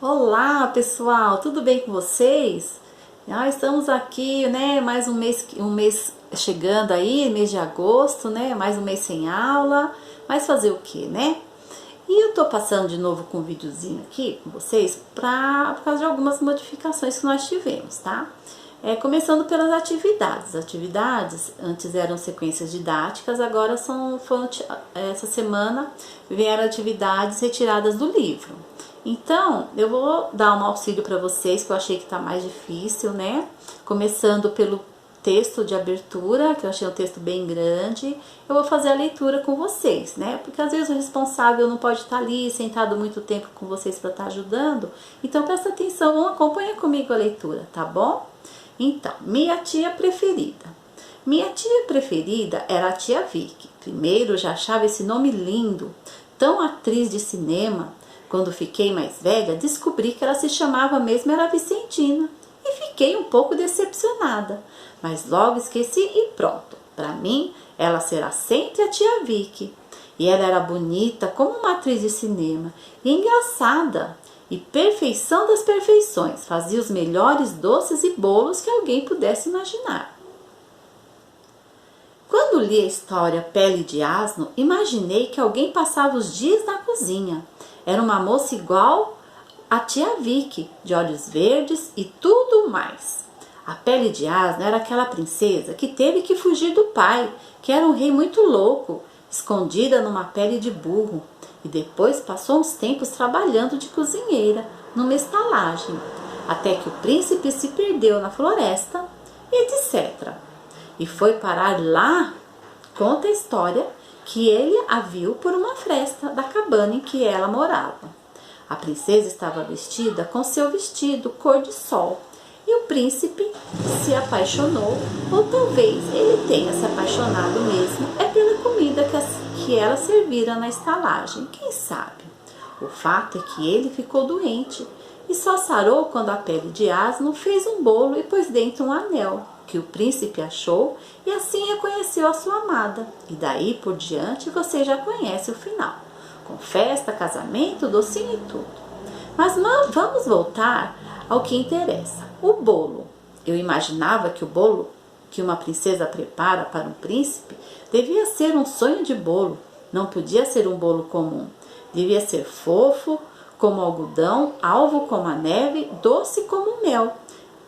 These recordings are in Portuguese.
Olá, pessoal, tudo bem com vocês? Estamos aqui, né? Mais um mês chegando aí, mês de agosto, né? Mais um mês sem aula, mas fazer o que, né? E eu tô passando de novo com um videozinho aqui com vocês por causa de algumas modificações que nós tivemos, tá? Começando pelas atividades. Atividades antes eram sequências didáticas, agora essa semana vieram atividades retiradas do livro. Então, eu vou dar um auxílio para vocês, que eu achei que tá mais difícil, né? Começando pelo texto de abertura, que eu achei um texto bem grande. Eu vou fazer a leitura com vocês, né? Porque às vezes o responsável não pode estar ali sentado muito tempo com vocês para estar ajudando. Então, presta atenção, acompanha comigo a leitura, tá bom? Então, minha tia preferida. Minha tia preferida era a tia Vicky. Primeiro, eu já achava esse nome lindo, tão atriz de cinema. Quando fiquei mais velha, descobri que ela se chamava mesmo era Vicentina e fiquei um pouco decepcionada, mas logo esqueci e pronto. Para mim, ela será sempre a tia Vicky. E ela era bonita como uma atriz de cinema e engraçada e perfeição das perfeições. Fazia os melhores doces e bolos que alguém pudesse imaginar. Quando li a história Pele de Asno, imaginei que alguém passava os dias na cozinha. Era uma moça igual a tia Vicky, de olhos verdes e tudo mais. A Pele de Asno era aquela princesa que teve que fugir do pai, que era um rei muito louco, escondida numa pele de burro, e depois passou uns tempos trabalhando de cozinheira numa estalagem, até que o príncipe se perdeu na floresta, etc. E foi parar lá, conta a história, que ele a viu por uma fresta da cabana em que ela morava. A princesa estava vestida com seu vestido cor de sol e o príncipe se apaixonou, ou talvez ele tenha se apaixonado mesmo, pela comida que ela servira na estalagem, quem sabe? O fato é que ele ficou doente e só sarou quando a Pele de Asno fez um bolo e pôs dentro um anel, que o príncipe achou e assim reconheceu a sua amada. E daí por diante você já conhece o final, com festa, casamento, docinho e tudo. Mas vamos voltar ao que interessa, o bolo. Eu imaginava que o bolo que uma princesa prepara para um príncipe devia ser um sonho de bolo, não podia ser um bolo comum. Devia ser fofo como algodão, alvo como a neve, doce como mel.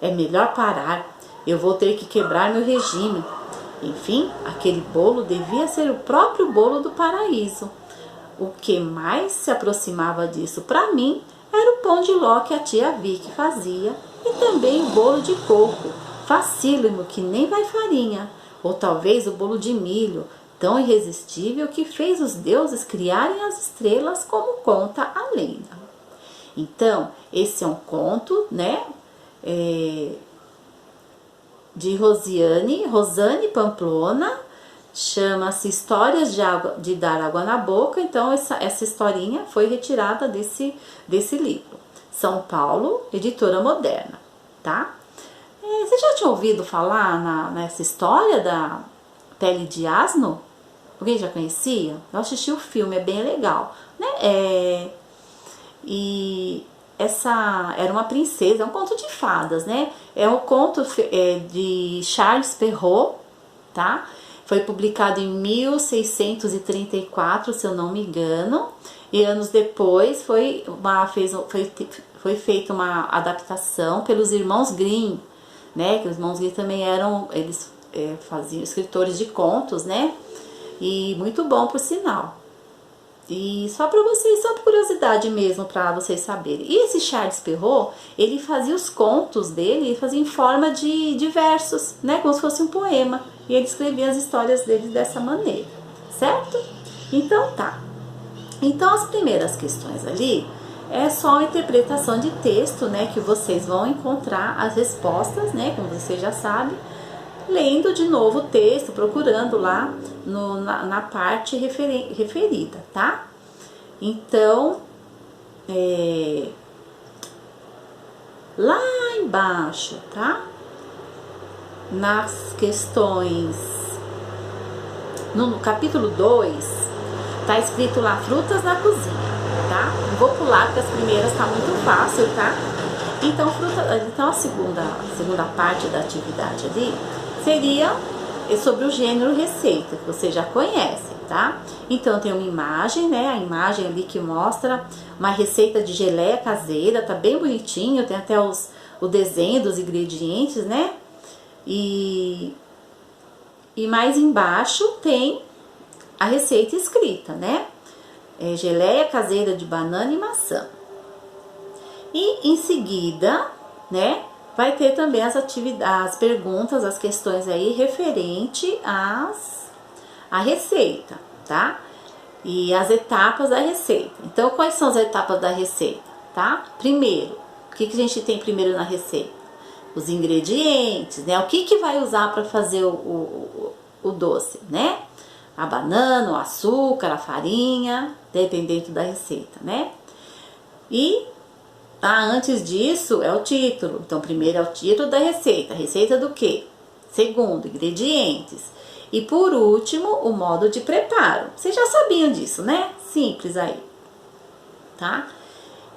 É melhor parar. Eu vou ter que quebrar meu regime. Enfim, aquele bolo devia ser o próprio bolo do paraíso. O que mais se aproximava disso para mim era o pão de ló que a tia Vicky fazia e também o bolo de coco, facílimo que nem vai farinha, ou talvez o bolo de milho, tão irresistível que fez os deuses criarem as estrelas, como conta a lenda. Então, esse é um conto, né? De Rosane Pamplona, chama-se Histórias de Dar Água na Boca. Então essa historinha foi retirada desse livro. São Paulo, editora moderna, tá? Você já tinha ouvido falar nessa história da Pele de Asno? Alguém já conhecia? Eu assisti o filme, é bem legal, né? E essa era uma princesa, é um conto de fadas, né? É um conto de Charles Perrault, tá? Foi publicado em 1634, se eu não me engano, e anos depois foi feita uma adaptação pelos irmãos Grimm, né? Que os irmãos Grimm também eles faziam escritores de contos, né? E muito bom por sinal. E só para vocês, só por curiosidade mesmo, para vocês saberem. E esse Charles Perrault, ele fazia os contos dele, ele fazia em forma de versos, né? Como se fosse um poema. E ele escrevia as histórias dele dessa maneira, certo? Então tá. Então as primeiras questões ali é só a interpretação de texto, né? Que vocês vão encontrar as respostas, né? Como você já sabe, lendo de novo o texto, procurando lá na parte referida, tá? Então, lá embaixo, tá? Nas questões, no capítulo 2, tá escrito lá frutas na cozinha, tá? Vou pular porque as primeiras tá muito fácil, tá? Então a segunda parte da atividade ali seria sobre o gênero receita, que você já conhece, tá? Então tem uma imagem, né? A imagem ali que mostra uma receita de geleia caseira, tá bem bonitinho, tem até o desenho dos ingredientes, né? E mais embaixo tem a receita escrita, né? Geleia caseira de banana e maçã. E em seguida, né, vai ter também as perguntas, as questões aí referente à receita, tá? E as etapas da receita. Então, quais são as etapas da receita, tá? Primeiro, o que a gente tem primeiro na receita? Os ingredientes, né? O que vai usar para fazer o doce, né? A banana, o açúcar, a farinha, dependendo da receita, né? E antes disso é o título. Então, primeiro é o título da receita. Receita do quê? Segundo, ingredientes. E por último, o modo de preparo. Vocês já sabiam disso, né? Simples aí, tá?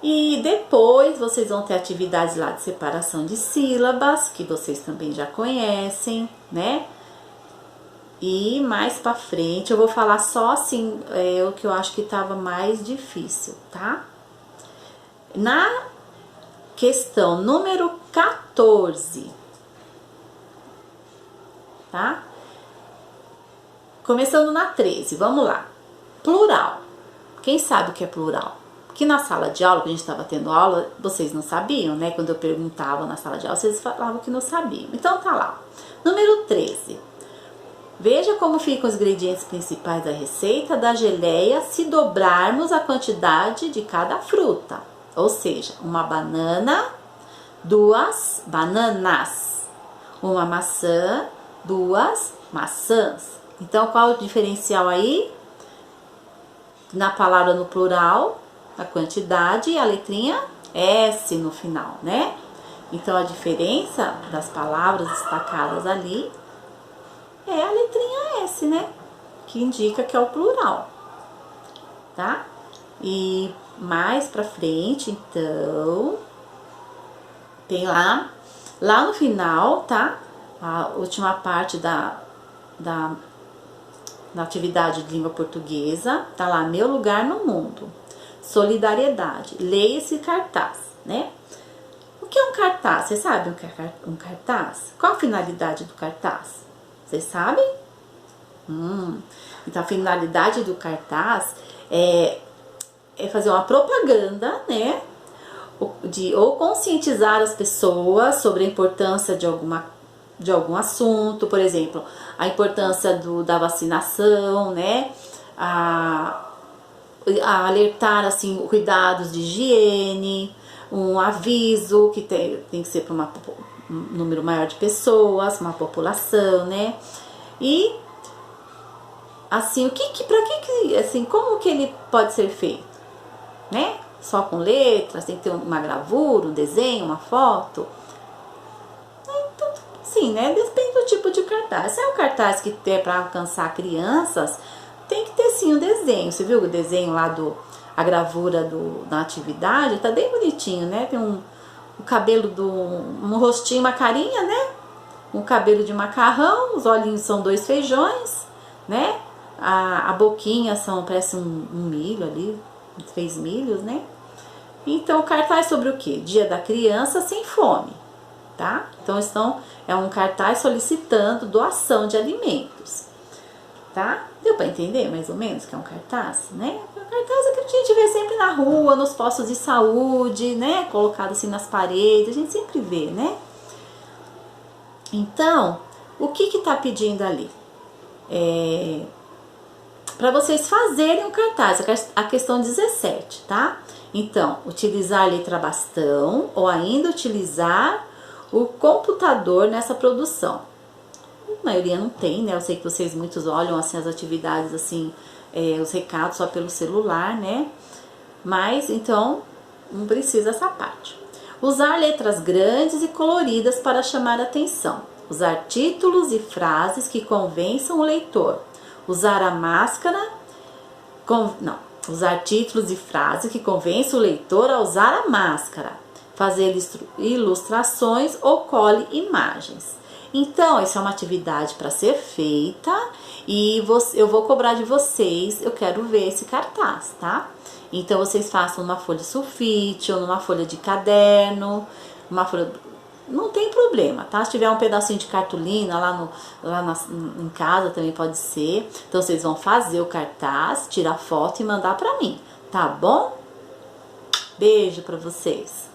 E depois vocês vão ter atividades lá de separação de sílabas, que vocês também já conhecem, né? E mais pra frente eu vou falar só assim, o que eu acho que tava mais difícil, tá? Na questão número 14, tá? Começando na 13, vamos lá. Plural. Quem sabe o que é plural? Que na sala de aula, que a gente estava tendo aula, vocês não sabiam, né? Quando eu perguntava na sala de aula, vocês falavam que não sabiam. Então tá lá. Número 13. Veja como ficam os ingredientes principais da receita da geleia se dobrarmos a quantidade de cada fruta. Ou seja, uma banana, 2 bananas, uma maçã, 2 maçãs. Então, qual o diferencial aí? Na palavra no plural, a quantidade e a letrinha S no final, né? Então, a diferença das palavras destacadas ali é a letrinha S, né? Que indica que é o plural, tá? E mais pra frente, então, tem lá no final, tá? A última parte da atividade de língua portuguesa, tá lá, meu lugar no mundo. Solidariedade. Leia esse cartaz, né? O que é um cartaz? Vocês sabem o que é um cartaz? Qual a finalidade do cartaz? Vocês sabem? Então, a finalidade do cartaz é fazer uma propaganda, né? Ou conscientizar as pessoas sobre a importância de algum assunto, por exemplo, a importância da vacinação, né? A alertar, assim, cuidados de higiene, um aviso que tem que ser para um número maior de pessoas, uma população, né? E assim, assim, como que ele pode ser feito, né? Só com letras, tem que ter uma gravura, um desenho, uma foto. Então, sim, né? Depende do tipo de cartaz. Se é um cartaz que é para alcançar crianças, tem que ter sim o desenho. Você viu o desenho lá a gravura da atividade? Tá bem bonitinho, né? Tem um cabelo um rostinho, uma carinha, né? Um cabelo de macarrão, os olhinhos são 2 feijões, né? A boquinha parece um milho ali, 3 milhos, né? Então, o cartaz sobre o quê? Dia da Criança Sem Fome, tá? Então, é um cartaz solicitando doação de alimentos, tá? Deu pra entender mais ou menos que é um cartaz, né? Um cartaz é que a gente vê sempre na rua, nos postos de saúde, né? Colocado assim nas paredes, a gente sempre vê, né? Então, o que tá pedindo ali? Para vocês fazerem o cartaz, a questão 17, tá? Então, utilizar a letra bastão ou ainda utilizar o computador nessa produção. A maioria não tem, né? Eu sei que vocês muitos olham assim as atividades, assim, os recados só pelo celular, né? Mas, então, não precisa essa parte. Usar letras grandes e coloridas para chamar a atenção. Usar títulos e frases que convençam o leitor. Usar a máscara... Usar títulos e frases que convençam o leitor a usar a máscara. Fazer ilustrações ou cole imagens. Então, essa é uma atividade para ser feita e eu vou cobrar de vocês, eu quero ver esse cartaz, tá? Então, vocês façam numa folha sulfite ou numa folha de caderno, uma folha... Não tem problema, tá? Se tiver um pedacinho de cartolina em casa também pode ser. Então, vocês vão fazer o cartaz, tirar foto e mandar pra mim, tá bom? Beijo pra vocês!